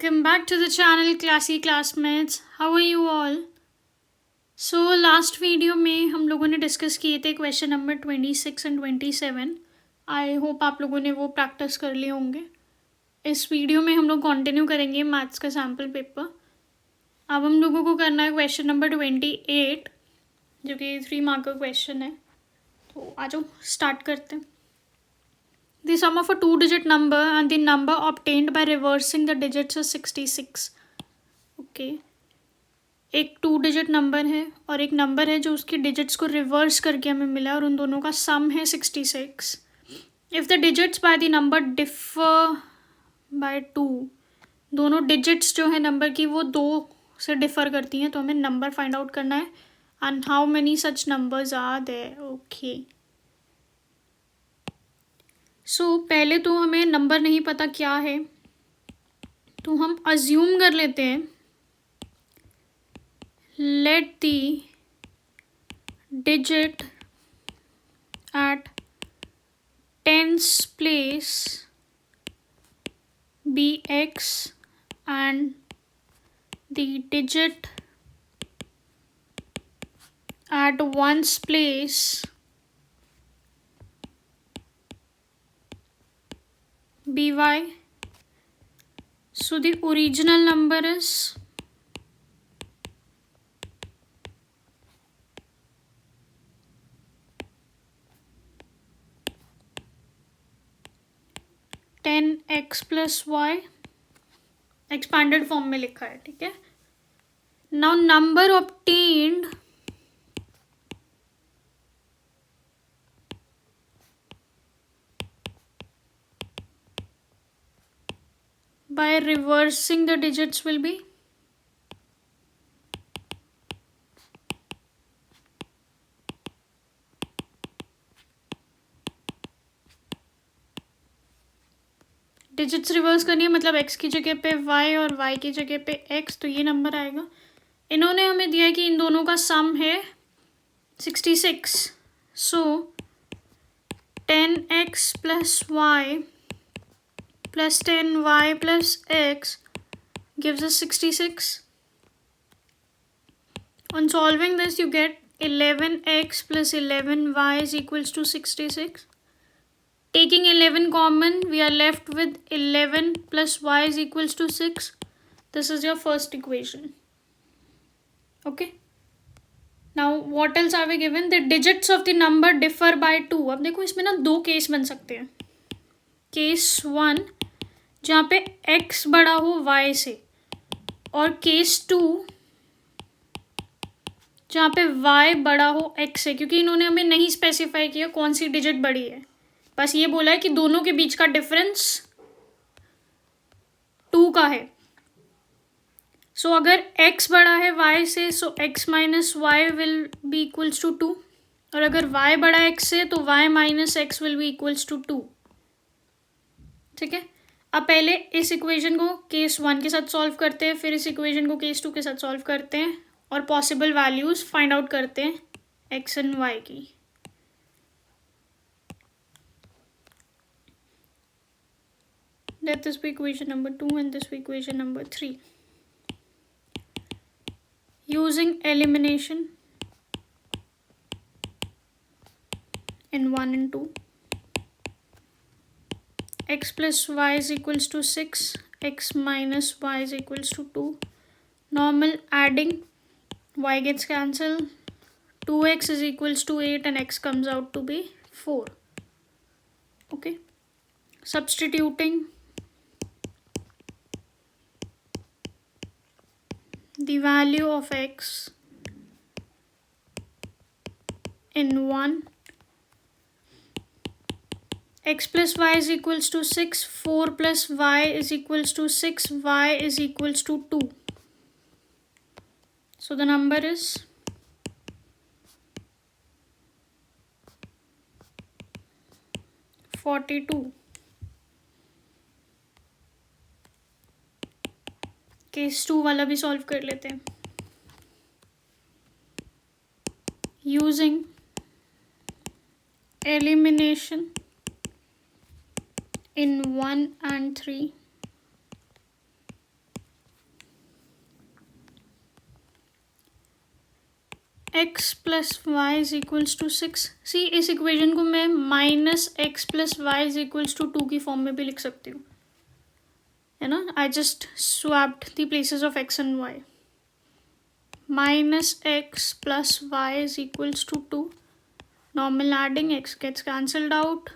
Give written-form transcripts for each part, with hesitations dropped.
Welcome back to the channel Classy Classmates. How are you all? So last video में हम लोगों ने discuss किए थे question number 26 and 27. I hope आप लोगों ने वो प्रैक्टिस कर लिए होंगे. इस वीडियो में हम लोग कंटिन्यू करेंगे मैथ्स का सैम्पल पेपर. अब हम लोगों को करना है क्वेश्चन नंबर 28 जो कि 3 मार्क का क्वेश्चन है. तो आ जाओ स्टार्ट करते हैं. The sum of a two-digit number and the number obtained by reversing the digits is 66. Okay. एक 2-digit नंबर है और एक नंबर है जो उसकी डिजिट्स को रिवर्स करके हमें मिला और उन दोनों का सम है 66. If the digits by the number differ by 2, दोनों डिजिट्स जो है नंबर की वो 2 से डिफ़र करती हैं, तो हमें नंबर फाइंड आउट करना है. And how many such numbers are there. Okay. पहले तो हमें नंबर नहीं पता क्या है, तो हम अज्यूम कर लेते हैं let the digit at tens place be x and the digit at ones place by. So the original number is 10x plus y. Expanded form में लिखा है, ठीक है. Now number obtained by reversing the digits will be digits reverse करनी है, मतलब x की जगह पे y और y की जगह पे x, तो ये नंबर आएगा. इन्होंने हमें दिया है कि इन दोनों का सम है 66. सो 10x plus y plus 10y plus x gives us 66. On solving this, you get 11x plus 11y is equals to 66. Taking 11 common, we are left with 11 plus y is equals to 6. This is your first equation. Okay. Now, what else are we given? The digits of the number differ by 2. अब देखो इसमें ना 2 case बन सकते हैं. Case 1 जहाँ पे x बड़ा हो y से, और केस 2 जहाँ पे y बड़ा हो x से, क्योंकि इन्होंने हमें नहीं स्पेसिफाई किया कौन सी डिजिट बड़ी है, बस ये बोला है कि दोनों के बीच का डिफरेंस 2 का है. सो अगर x बड़ा है y से, so x minus y will be equals to 2, और अगर y बड़ा x से तो y minus x will be equals to 2. ठीक है. अब पहले इस इक्वेशन को केस 1 के साथ सॉल्व करते हैं, फिर इस इक्वेशन को केस 2 के साथ सॉल्व करते हैं और पॉसिबल वैल्यूज फाइंड आउट करते हैं x एंड y की. Let this be equation number 2 and this be equation number 3. Using elimination in 1 and 2, x plus y is equals to 6, x minus y is equals to 2. Normal adding, y gets cancelled, 2x is equals to 8 and x comes out to be 4. Okay. Substituting the value of x in 1, x plus y is equals to 6, 4 plus y is equals to 6, y is equals to 2. So the number is 42. Case 2 वाला भी solve कर लेते हैं. Using elimination in 1 and 3, x plus y is equals to 6. See इस equation को मैं minus x plus y is equals to 2 की form में भी लिख सकती हूँ, है ना. I just swapped the places of x and y. Minus x plus y is equals to 2. Normal adding, x gets cancelled out.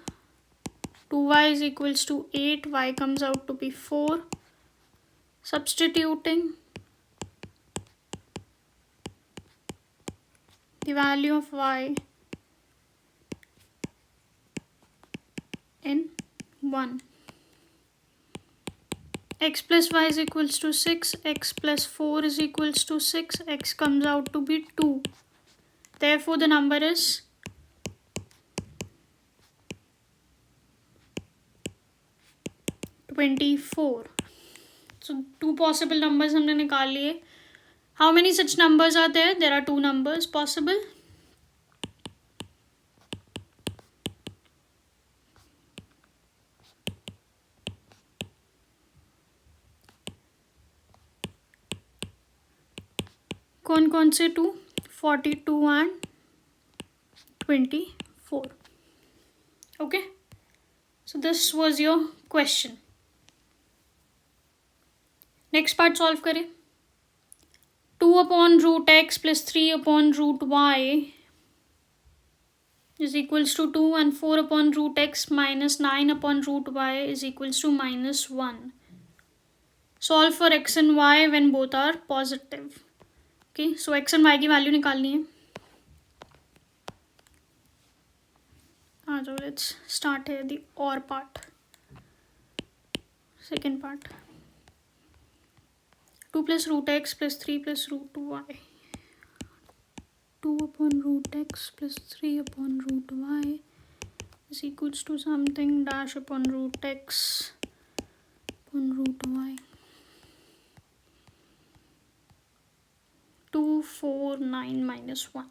2y is equals to 8, y comes out to be 4. Substituting the value of y in 1. X plus y is equals to 6, x plus 4 is equals to 6, x comes out to be 2. Therefore the number is 24. So 2 possible numbers हमने निकाल लिए. How many such numbers are there? There are 2 numbers possible. कौन कौन से 2? 42 and 24. Okay. So this was your question. Next part solve करें. 2 upon root x plus 3 upon root y is equals to 2 and 4 upon root x minus 9 upon root y is equals to -1. Solve for x and y when both are positive. Okay, so x and y की value निकालनी है. आ जाओ, let's start है the और part, second part. 2 plus root x plus 3 plus root y. 2 upon root x plus 3 upon root y is equals to something dash upon root x upon root y. 2, 4, 9 minus 1.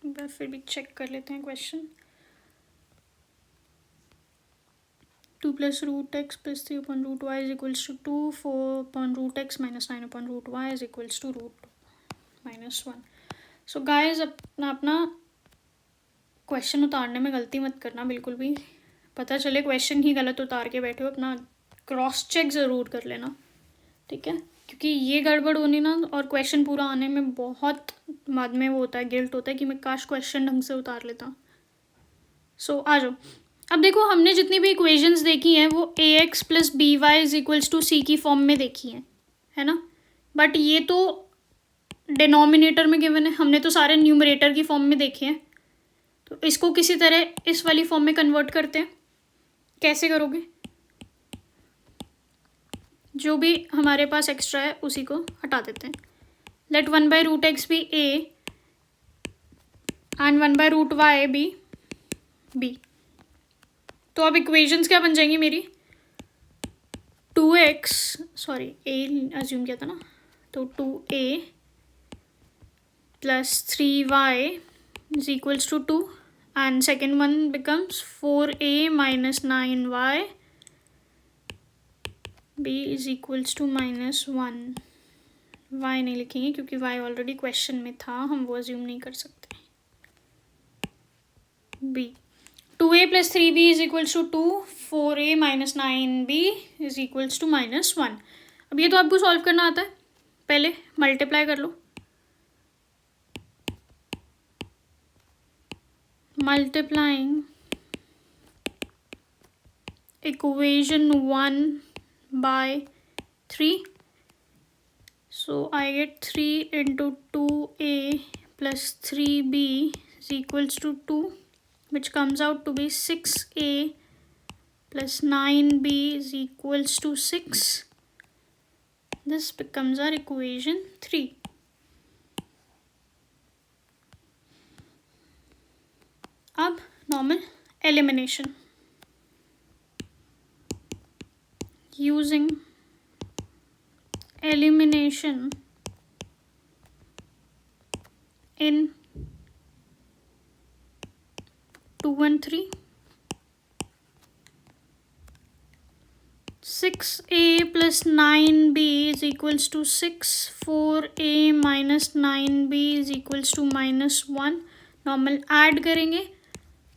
एक बार फिर भी check कर लेते हैं question. 2 plus root x plus 3 upon root y is equals to 2. 4 upon root x minus 9 upon root y is equals to root minus 1. So guys, अपना question उतारने में गलती मत करना बिल्कुल भी. पता चले क्वेश्चन ही गलत उतार के बैठे हो, अपना क्रॉस चेक ज़रूर कर लेना, ठीक है. क्योंकि ये गड़बड़ होनी ना, और क्वेश्चन पूरा आने में बहुत बाद में वो होता है, गिल्ट होता है कि मैं काश क्वेश्चन ढंग से उतार लेता. सो आ जाओ. अब देखो, हमने जितनी भी इक्वेशंस देखी हैं वो a x plus b y is equals to c की फॉर्म में देखी हैं, है ना. बट ये तो डिनोमिनेटर में गिवन है, हमने तो सारे न्यूमरेटर की फॉर्म में देखे हैं. तो इसको किसी तरह इस वाली फॉर्म में कन्वर्ट करते हैं. कैसे करोगे? जो भी हमारे पास एक्स्ट्रा है उसी को हटा देते हैं. Let 1/√x be a and 1/√y be b. तो अब इक्वेशंस क्या बन जाएंगी मेरी? 2x, सॉरी ए अज्यूम किया था ना, तो 2a plus 3y is equals to 2 and second one becomes 4a minus 9y b is equals to -1. y नहीं लिखेंगे क्योंकि y ऑलरेडी क्वेश्चन में था, हम वो अज्यूम नहीं कर सकते. b 2a plus 3b is equals to 2, 4a minus 9b is equals to -1. अब ये तो आपको सॉल्व करना आता है, पहले मल्टीप्लाई कर लो. Multiplying equation 1 by 3. So I get 3 into 2a plus 3b is equals to 2, which comes out to be 6a plus 9b is equals to 6. This becomes our equation 3. अब normal elimination. Using elimination in 2 and 3. 6a plus 9b is equals to 6. 4a minus 9b is equals to -1. Normal add करेंगे.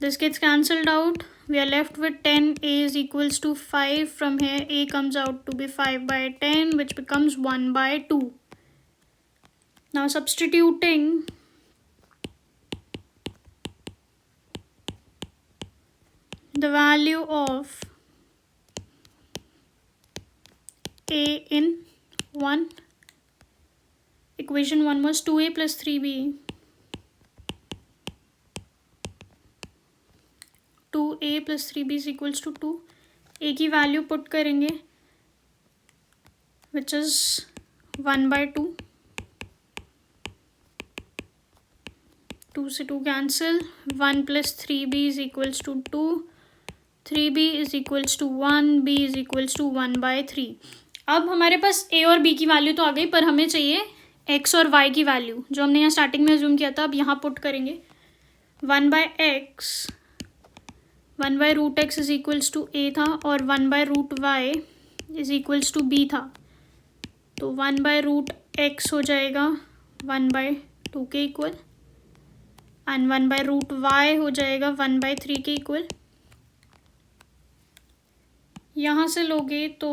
This gets cancelled out. We are left with 10a is equals to 5. From here a comes out to be 5 by 10, which becomes 1 by 2. Now substituting the value of a in 1. Equation 1 was 2a plus 3b. 2a plus 3b is equals to 2. a की value put करेंगे which is 1 by 2. 2 से 2 cancel. 1 plus 3b is equals to 2. 3b is equals to 1. b is equals to 1 by 3. अब हमारे पास a और b की value तो आ गई, पर हमें चाहिए x और y की वैल्यू, जो हमने यहाँ स्टार्टिंग में अज्यूम किया था. अब यहाँ पुट करेंगे. 1 by x, 1 by root x is equals to a था, और 1 by root y is equals to b था. तो 1 by root x हो जाएगा 1 by 2 के equal, and 1 by root y हो जाएगा 1 by 3 के इक्वल. यहाँ से लोगे तो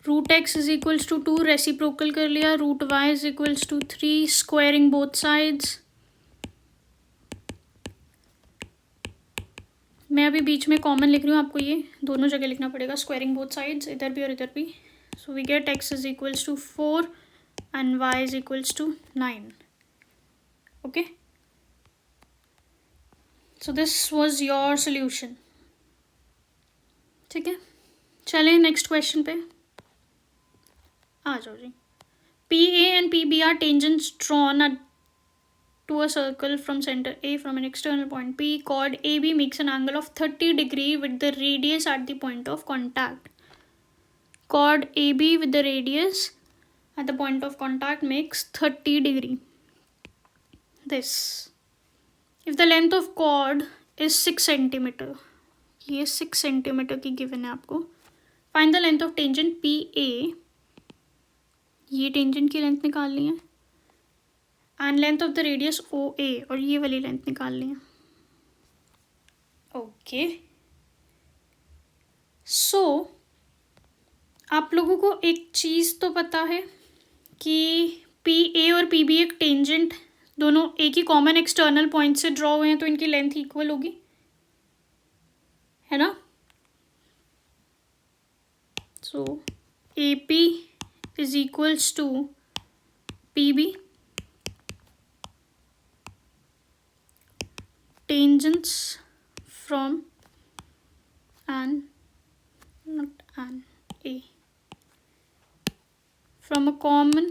root x is equals to 2, reciprocal कर लिया. Root y is equals to 3, squaring both sides. मैं अभी बीच में कॉमन लिख रही हूँ, आपको ये दोनों जगह लिखना पड़ेगा, स्क्वायरिंग बोथ साइड्स, इधर भी और इधर भी. So we get x is equals to 4 and y is equals to 9. Okay, so this was your solution. ठीक है, चलें नेक्स्ट क्वेश्चन पे आ जाओ जी. P A and P B are tangents drawn to a circle from center A from an external point P. Chord AB makes an angle of 30 degree with the radius at the point of contact. Chord AB with the radius at the point of contact makes 30 degree. This. If the length of chord is 6 centimeter, ये 6 centimeter की given है आपको. Find the length of tangent PA. ये tangent की length निकालनी है, and length of the radius O A, और ये वाली लेंथ निकालनी है. ओके, सो आप लोगों को एक चीज़ तो पता है कि पी ए और पी बी एक टेंजेंट दोनों ए की कॉमन एक्सटर्नल पॉइंट से ड्रॉ हुए हैं, तो इनकी लेंथ इक्वल होगी, है ना. So A P is equals to P B. Tangents from A from a common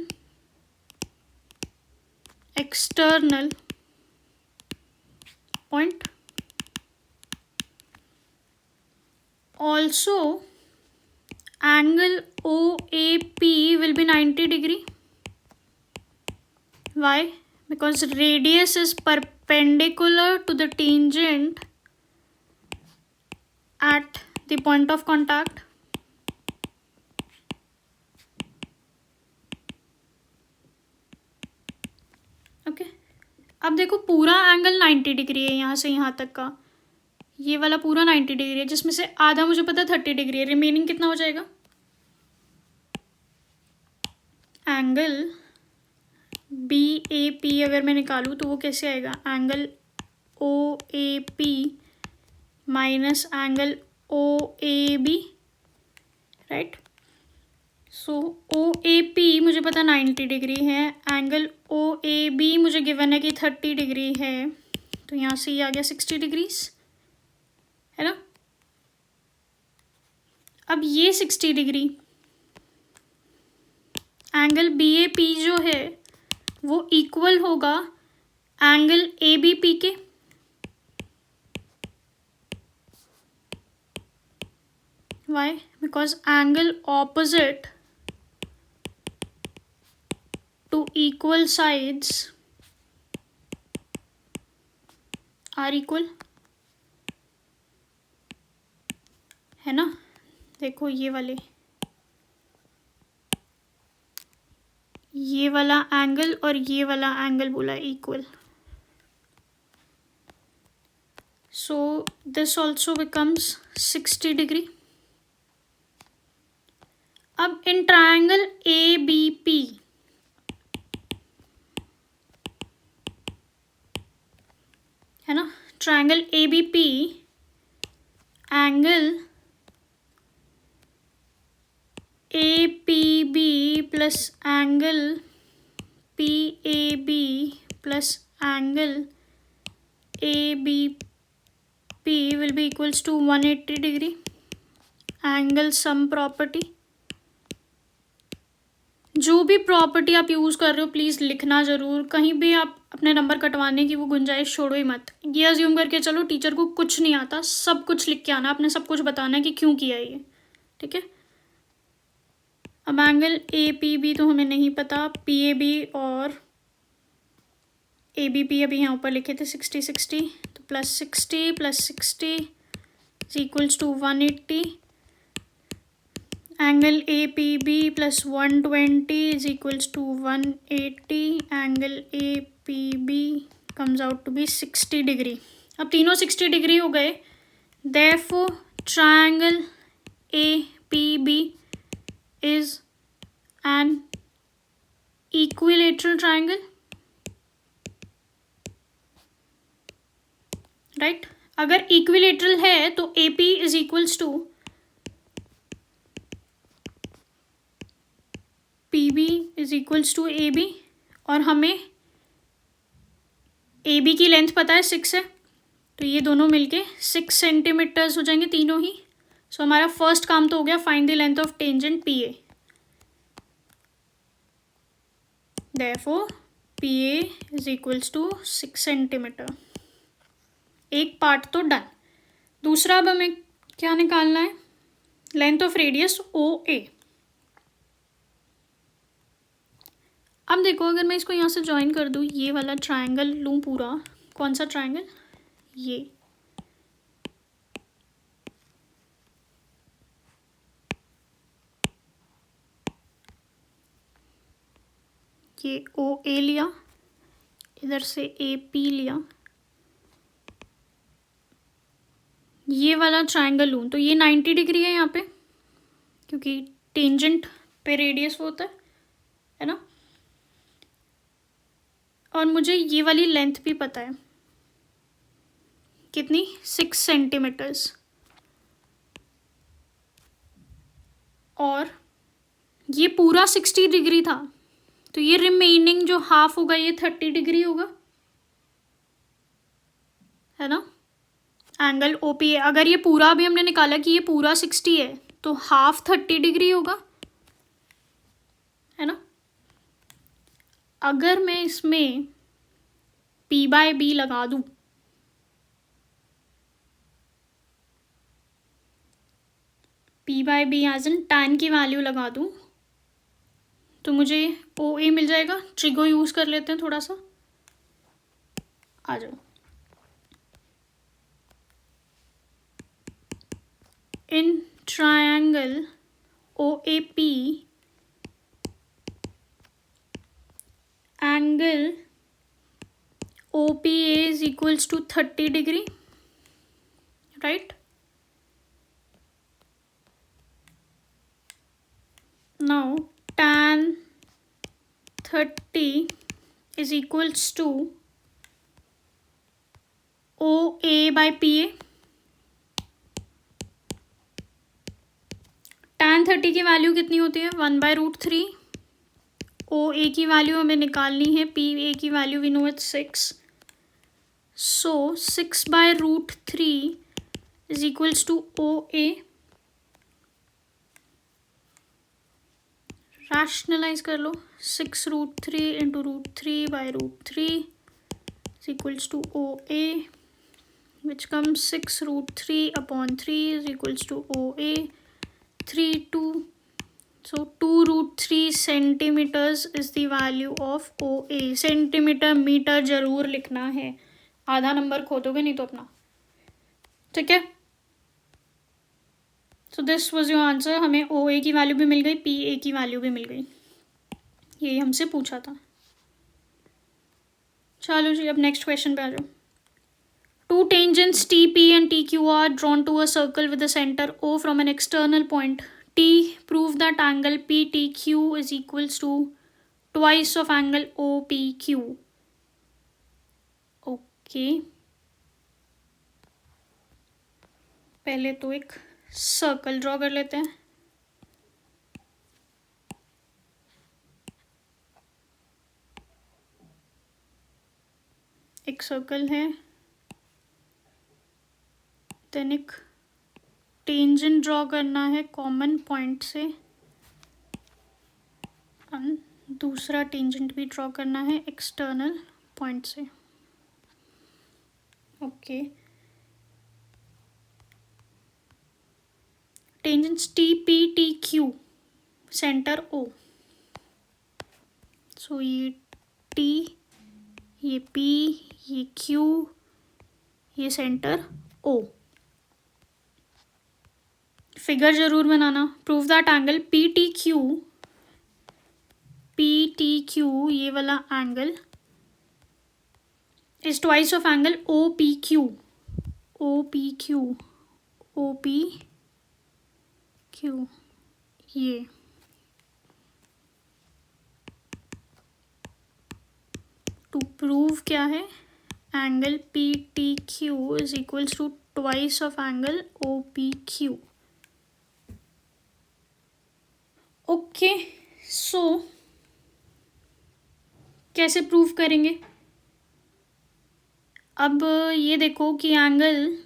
external point. Also, angle OAP will be 90 degree. Why? Because radius is perpendicular to the tangent at the point of contact. Okay, अब देखो पूरा angle 90 degree है, यहाँ से यहाँ तक का ये वाला पूरा 90 डिग्री है, जिसमें से आधा मुझे पता 30 डिग्री है. रिमेनिंग कितना हो जाएगा? एंगल बी ए पी अगर मैं निकालूँ तो वो कैसे आएगा? Angle O A P minus angle O A B, right. So O A P मुझे पता 90 डिग्री है, एंगल ओ ए बी मुझे गिवन है कि 30 डिग्री है, तो यहाँ से ये आ गया 60 डिग्रीज, है ना. अब ये 60 degree angle B A P जो है वो इक्वल होगा एंगल ए बी पी के. Why? Because angle opposite to equal sides are equal. है ना। देखो ये वाला एंगल और ये वाला एंगल बोला equal, so this also becomes 60 degree. अब in triangle ABP, है ना, triangle ABP angle APB plus angle PAB plus angle ABP will be equals to 180 degree. Angle sum property, जो भी प्रॉपर्टी आप यूज़ कर रहे हो प्लीज़ लिखना ज़रूर, कहीं भी आप अपने नंबर कटवाने की वो गुंजाइश छोड़ो ही मत। ये अज्यूम करके चलो टीचर को कुछ नहीं आता, सब कुछ लिख के आना, आपने सब कुछ बताना है कि क्यों किया ये, ठीक है। अब एंगल APB तो हमें नहीं पता, PAB और ABP अभी यहाँ ऊपर लिखे थे 60 60, तो +60 + 60 is equals to 180. Angle APB + 120 is equals to 180. Angle APB comes out to be 60 degree. अब तीनों 60 डिग्री हो गए, therefore triangle APB is an equilateral triangle, right. अगर इक्विलेटरल है तो AP is equals to PB is equals to AB, और हमें AB की लेंथ पता है 6 है, तो ये दोनों मिलके 6 सेंटीमीटर्स हो जाएंगे तीनों ही. सो हमारा फर्स्ट काम तो हो गया, find the length of tangent PA. Therefore PA is equals to 6 centimetre. एक पार्ट तो डन. दूसरा अब हमें क्या निकालना है, लेंथ ऑफ रेडियस OA. अब देखो, अगर मैं इसको यहाँ से ज्वाइन कर दूँ, ये वाला ट्रायंगल लूँ पूरा, कौन सा ट्रायंगल, ये OA लिया, इधर से AP लिया, ये वाला ट्रायंगल लूँ तो ये 90 डिग्री है यहाँ पे, क्योंकि टेंजेंट पे रेडियस वो होता है ना. और मुझे ये वाली लेंथ भी पता है, कितनी, 6 सेंटीमीटर्स. और ये पूरा 60 डिग्री था, तो ये रिमेनिंग जो हाफ होगा ये 30 डिग्री होगा, है ना. एंगल OPA, अगर ये पूरा भी हमने निकाला कि ये पूरा 60 है तो हाफ 30 डिग्री होगा, है ना. अगर मैं इसमें P/B लगा दूं, P/B एज इन tan की वैल्यू लगा दूं, तो मुझे OA मिल जाएगा. ट्रिगो यूज कर लेते हैं थोड़ा सा, आ जाओ. In triangle OAP angle OPA is equals to 30 degree, right. Now tan 30 is equals to OA/PA. tan 30 की वैल्यू कितनी होती है, 1/√3. OA की वैल्यू हमें निकालनी है, PA की value we know it's 6. So 6/√3 is equals to OA. Rationalise कर लो, 6√3 into √3/√3 is equals to OA, which comes 6√3/3 is equals to OA. 3 so 2√3 centimetres is the value of OA. Centimetre metre जरूर लिखना है, आधा number खो दोगे नहीं तो अपना, ठीक है. सो दिस वॉज योर आंसर। हमें ओ ए की वैल्यू भी मिल गई, पी ए की वैल्यू भी मिल गई, यही हमसे पूछा था। चलो जी, अब नेक्स्ट क्वेश्चन पे आ जाओ। Two tangents TP and TQ are drawn to a circle with the center O from an external point T. Prove that angle PTQ is equals to twice of angle OPQ. Okay. पहले तो एक circle draw कर लेते हैं। एक circle है, then एक tangent draw करना है कॉमन पॉइंट से, और दूसरा टेंजेंट भी ड्रॉ करना है एक्सटर्नल पॉइंट से। Okay, tangents T P T Q, center O. So ये टी, ये पी, ये क्यू, ये सेंटर ओ। फिगर जरूर बनाना। Prove that angle P T Q, ये वाला angle is twice of angle O P Q, ये। टू प्रूव क्या है, angle P T Q is equals to twice of angle O P Q. Okay, so कैसे prove करेंगे? अब ये देखो कि एंगल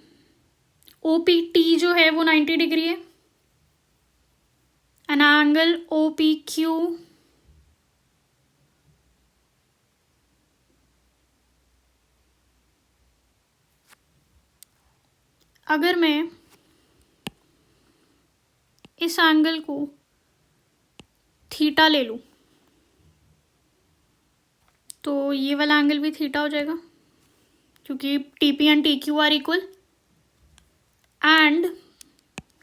ओ पी टी जो है वो 90 डिग्री है, and angle O P Q अगर मैं इस एंगल को थीटा ले लूँ तो ये वाला एंगल भी थीटा हो जाएगा, क्योंकि T P and T Q R equal, and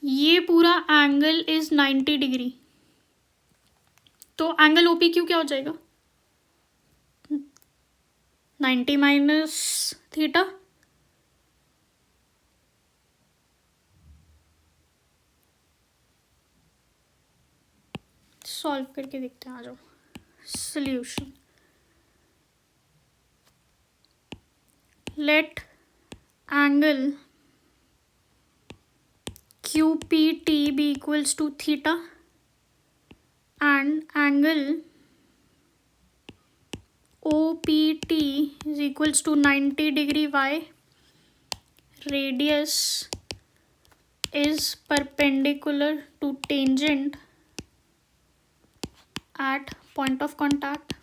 ये पूरा एंगल इज 90 डिग्री। तो एंगल ओ पी क्यू क्या हो जाएगा, 90 माइनस थीटा। सॉल्व करके देखते हैं, आ जाओ। Solution, let angle QPT be equals to theta and angle OPT is equals to 90 degree. Why? Radius is perpendicular to tangent at point of contact.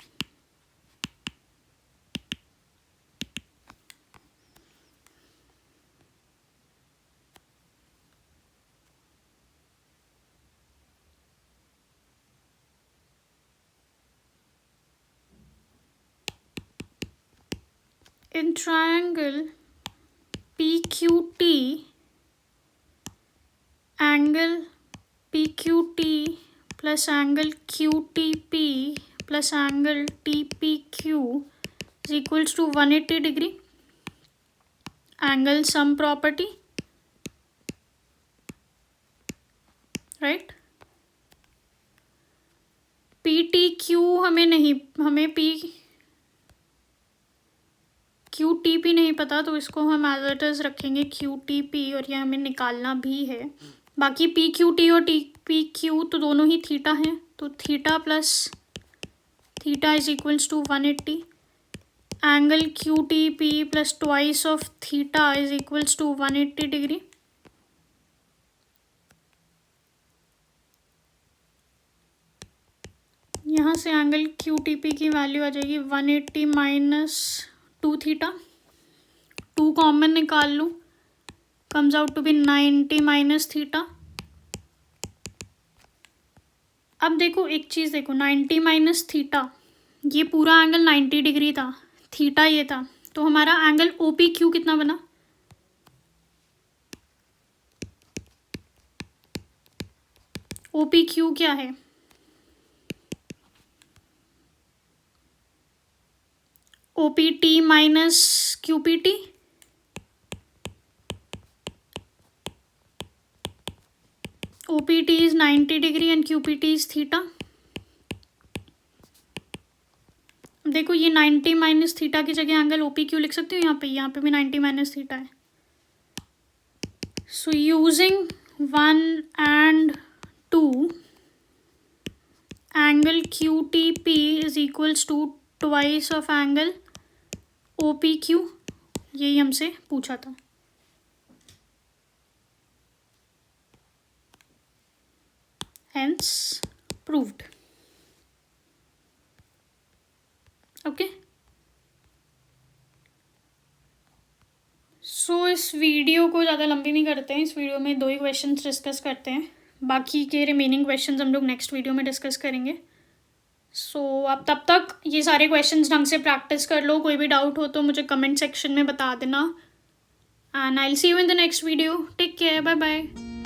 In triangle PQT, angle PQT plus angle QTP plus angle TPQ is equals to 180 degree. Angle sum property, right? PTQ हमें QTP नहीं पता, तो इसको हम as it is रखेंगे QTP, और ये हमें निकालना भी है। बाकी PQT और TPQ तो दोनों ही थीटा हैं, तो theta plus theta is equals to 180। Angle QTP plus twice of theta is equals to 180 degree. यहाँ से एंगल QTP की वैल्यू आ जाएगी 180 माइनस 2 थीटा। 2 कॉमन निकाल लूँ, comes out to be 90 minus theta. अब देखो एक चीज़ देखो, 90 माइनस थीटा, ये पूरा एंगल 90 डिग्री था, थीटा ये था, तो हमारा एंगल OPQ कितना बना, OPQ क्या है? OPT minus QPT, OPT is 90 degree and QPT is theta. देखो ये 90 माइनस थीटा की जगह एंगल OPQ लिख सकती हूँ यहाँ पे भी 90 माइनस थीटा है। So using 1 and 2 angle QTP is equals to twice of angle OPQ, यही हमसे पूछा था। Hence proved. ओके, सो इस वीडियो को ज़्यादा लंबी नहीं करते हैं। इस वीडियो में 2 ही क्वेश्चंस डिस्कस करते हैं, बाकी के रिमेनिंग क्वेश्चंस हम लोग नेक्स्ट वीडियो में डिस्कस करेंगे। सो आप तब तक ये सारे क्वेश्चंस ढंग से प्रैक्टिस कर लो। कोई भी डाउट हो तो मुझे कमेंट सेक्शन में बता देना, and I will see you in the next video. Take care, bye bye.